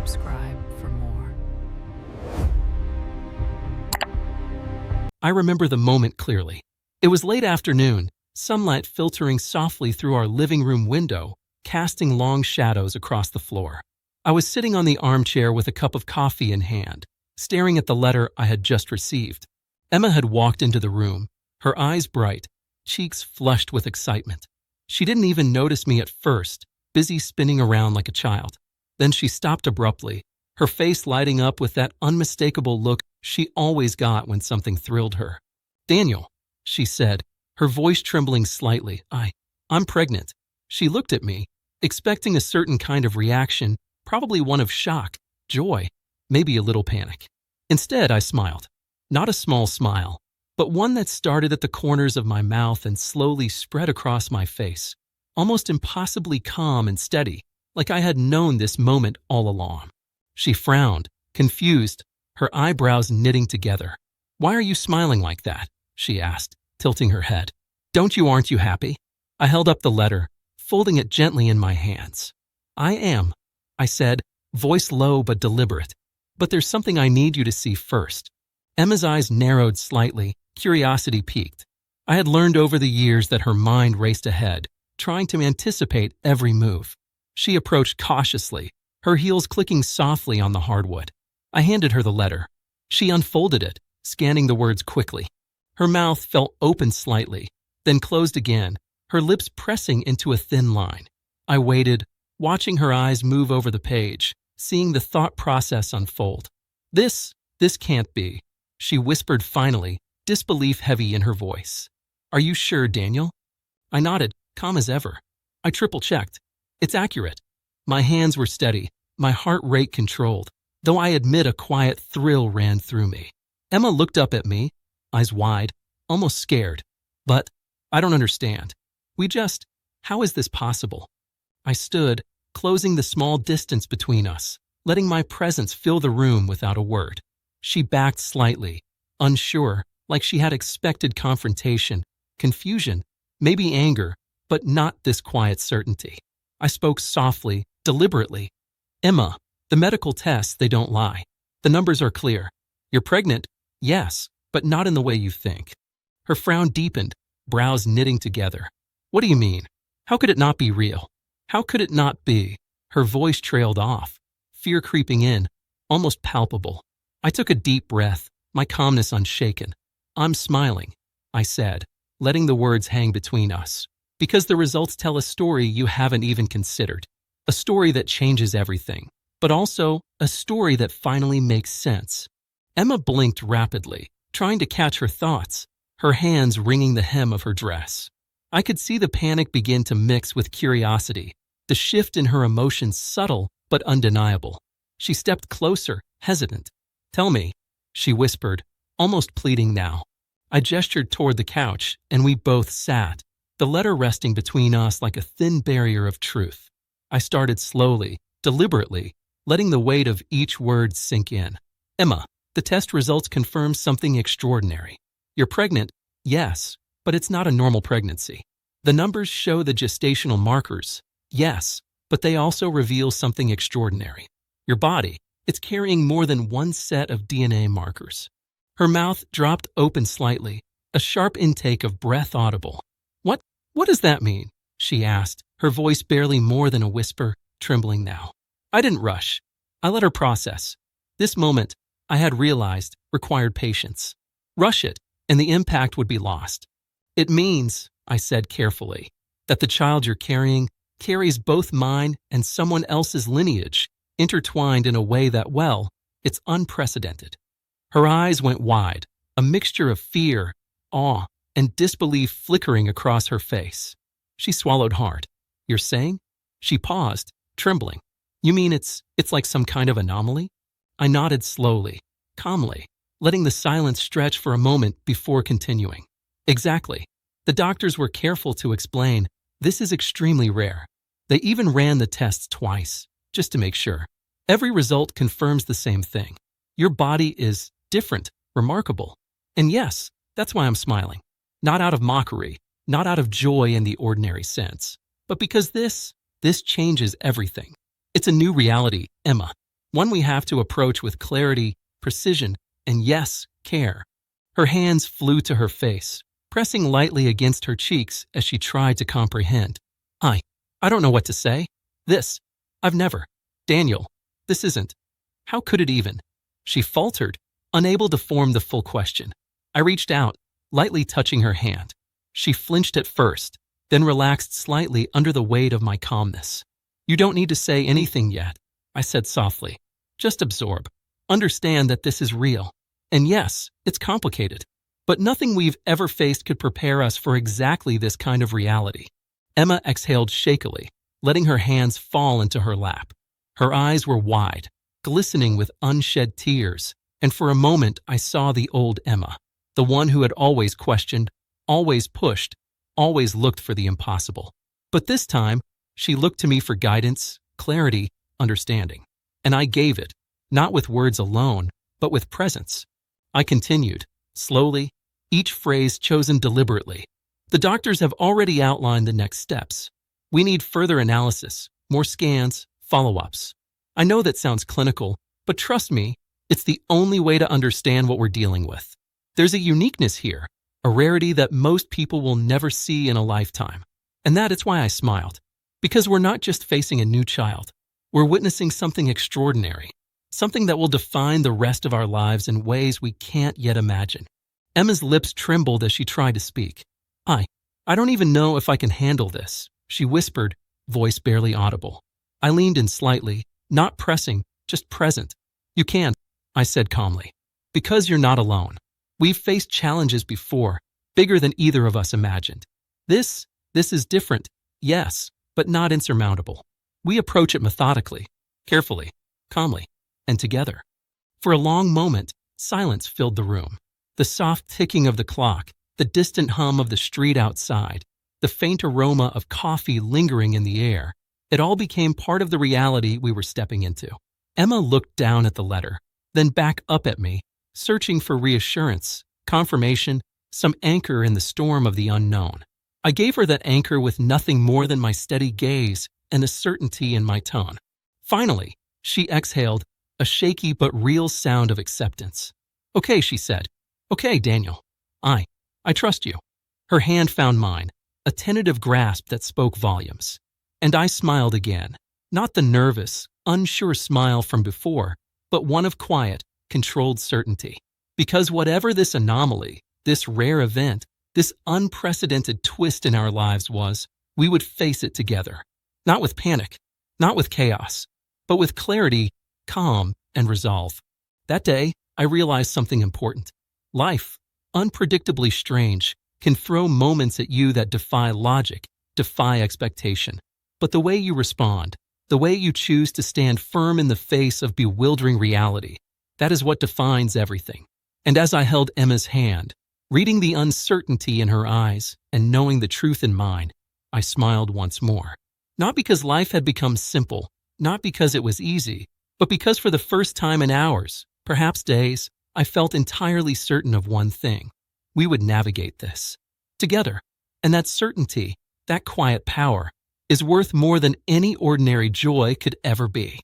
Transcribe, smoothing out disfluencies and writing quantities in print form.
subscribe for more. I remember the moment clearly. It was late afternoon, sunlight filtering softly through our living room window, casting long shadows across the floor. I was sitting on the armchair with a cup of coffee in hand, staring at the letter I had just received. Emma had walked into the room, her eyes bright, cheeks flushed with excitement. She didn't even notice me at first, busy spinning around like a child. Then she stopped abruptly, her face lighting up with that unmistakable look she always got when something thrilled her. "Daniel," she said, her voice trembling slightly. I'm pregnant." She looked at me, expecting a certain kind of reaction, probably one of shock, joy, maybe a little panic. Instead, I smiled. Not a small smile, but one that started at the corners of my mouth and slowly spread across my face, almost impossibly calm and steady, like I had known this moment all along. She frowned, confused, her eyebrows knitting together. "Why are you smiling like that?" she asked, tilting her head. Aren't you happy?" I held up the letter, folding it gently in my hands. "I am," I said, voice low but deliberate. "But there's something I need you to see first." Emma's eyes narrowed slightly, curiosity piqued. I had learned over the years that her mind raced ahead, trying to anticipate every move. She approached cautiously, her heels clicking softly on the hardwood. I handed her the letter. She unfolded it, scanning the words quickly. Her mouth felt open slightly, then closed again, her lips pressing into a thin line. I waited, watching her eyes move over the page, seeing the thought process unfold. This can't be," she whispered finally, disbelief heavy in her voice. "Are you sure, Daniel?" I nodded, calm as ever. I triple-checked. "It's accurate." My hands were steady, my heart rate controlled, though I admit a quiet thrill ran through me. Emma looked up at me, eyes wide, almost scared. "But I don't understand. How is this possible?" I stood, closing the small distance between us, letting my presence fill the room without a word. She backed slightly, unsure, like she had expected confrontation, confusion, maybe anger, but not this quiet certainty. I spoke softly, deliberately. "Emma, the medical tests, they don't lie. The numbers are clear. You're pregnant, yes, but not in the way you think." Her frown deepened, brows knitting together. "What do you mean? How could it not be real? How could it not be?" Her voice trailed off, fear creeping in, almost palpable. I took a deep breath, my calmness unshaken. "I'm smiling," I said, letting the words hang between us, "because the results tell a story you haven't even considered. A story that changes everything, but also a story that finally makes sense." Emma blinked rapidly, trying to catch her thoughts, her hands wringing the hem of her dress. I could see the panic begin to mix with curiosity, the shift in her emotions subtle but undeniable. She stepped closer, hesitant. "Tell me," she whispered, almost pleading now. I gestured toward the couch, and we both sat, the letter resting between us like a thin barrier of truth. I started slowly, deliberately, letting the weight of each word sink in. "Emma, the test results confirm something extraordinary. You're pregnant, yes, but it's not a normal pregnancy. The numbers show the gestational markers, yes, but they also reveal something extraordinary. Your body, it's carrying more than one set of DNA markers." Her mouth dropped open slightly, a sharp intake of breath audible. What does that mean?" she asked, her voice barely more than a whisper, trembling now. I didn't rush. I let her process. This moment, I had realized, required patience. Rush it, and the impact would be lost. "It means," I said carefully, "that the child you're carrying carries both mine and someone else's lineage, intertwined in a way that, well, it's unprecedented." Her eyes went wide, a mixture of fear, awe, and disbelief flickering across her face. She swallowed hard. "You're saying?" She paused, trembling. "You mean it's like some kind of anomaly?" I nodded slowly, calmly, letting the silence stretch for a moment before continuing. "Exactly. The doctors were careful to explain, this is extremely rare. They even ran the tests twice, just to make sure. Every result confirms the same thing. Your body is different, remarkable. And yes, that's why I'm smiling. Not out of mockery, not out of joy in the ordinary sense, but because this changes everything. It's a new reality, Emma. one we have to approach with clarity, precision, and yes, care. Her hands flew to her face, pressing lightly against her cheeks as she tried to comprehend. I don't know what to say. I've never. Daniel, this isn't. How could it even? She faltered, unable to form the full question. I reached out, lightly touching her hand. She flinched at first, then relaxed slightly under the weight of my calmness. You don't need to say anything yet, I said softly. Just absorb. Understand that this is real. And yes, it's complicated. But nothing we've ever faced could prepare us for exactly this kind of reality. Emma exhaled shakily, letting her hands fall into her lap. Her eyes were wide, glistening with unshed tears, and for a moment I saw the old Emma, the one who had always questioned, always pushed, always looked for the impossible. But this time, she looked to me for guidance, clarity, understanding. And I gave it, not with words alone, but with presence. I continued, slowly, each phrase chosen deliberately. The doctors have already outlined the next steps. We need further analysis, more scans, follow-ups. I know that sounds clinical, but trust me, it's the only way to understand what we're dealing with. There's a uniqueness here, a rarity that most people will never see in a lifetime. And that is why I smiled. Because we're not just facing a new child. We're witnessing something extraordinary, something that will define the rest of our lives in ways we can't yet imagine. Emma's lips trembled as she tried to speak. I don't even know if I can handle this, she whispered, voice barely audible. I leaned in slightly, not pressing, just present. You can, I said calmly, because you're not alone. We've faced challenges before, bigger than either of us imagined. This is different, yes, but not insurmountable. We approach it methodically, carefully, calmly, and together. For a long moment, silence filled the room. The soft ticking of the clock, the distant hum of the street outside, the faint aroma of coffee lingering in the air, it all became part of the reality we were stepping into. Emma looked down at the letter, then back up at me, searching for reassurance, confirmation, some anchor in the storm of the unknown. I gave her that anchor with nothing more than my steady gaze and the certainty in my tone. Finally, she exhaled, a shaky but real sound of acceptance. Okay, she said. Okay, Daniel. I trust you. Her hand found mine, a tentative grasp that spoke volumes. And I smiled again, not the nervous, unsure smile from before, but one of quiet, controlled certainty. Because whatever this anomaly, this rare event, this unprecedented twist in our lives was, we would face it together. Not with panic, not with chaos, but with clarity, calm, and resolve. That day, I realized something important. Life, unpredictably strange, can throw moments at you that defy logic, defy expectation. But the way you respond, the way you choose to stand firm in the face of bewildering reality, that is what defines everything. And as I held Emma's hand, reading the uncertainty in her eyes and knowing the truth in mine, I smiled once more. Not because life had become simple, not because it was easy, but because for the first time in hours, perhaps days, I felt entirely certain of one thing. We would navigate this together. And that certainty, that quiet power, is worth more than any ordinary joy could ever be.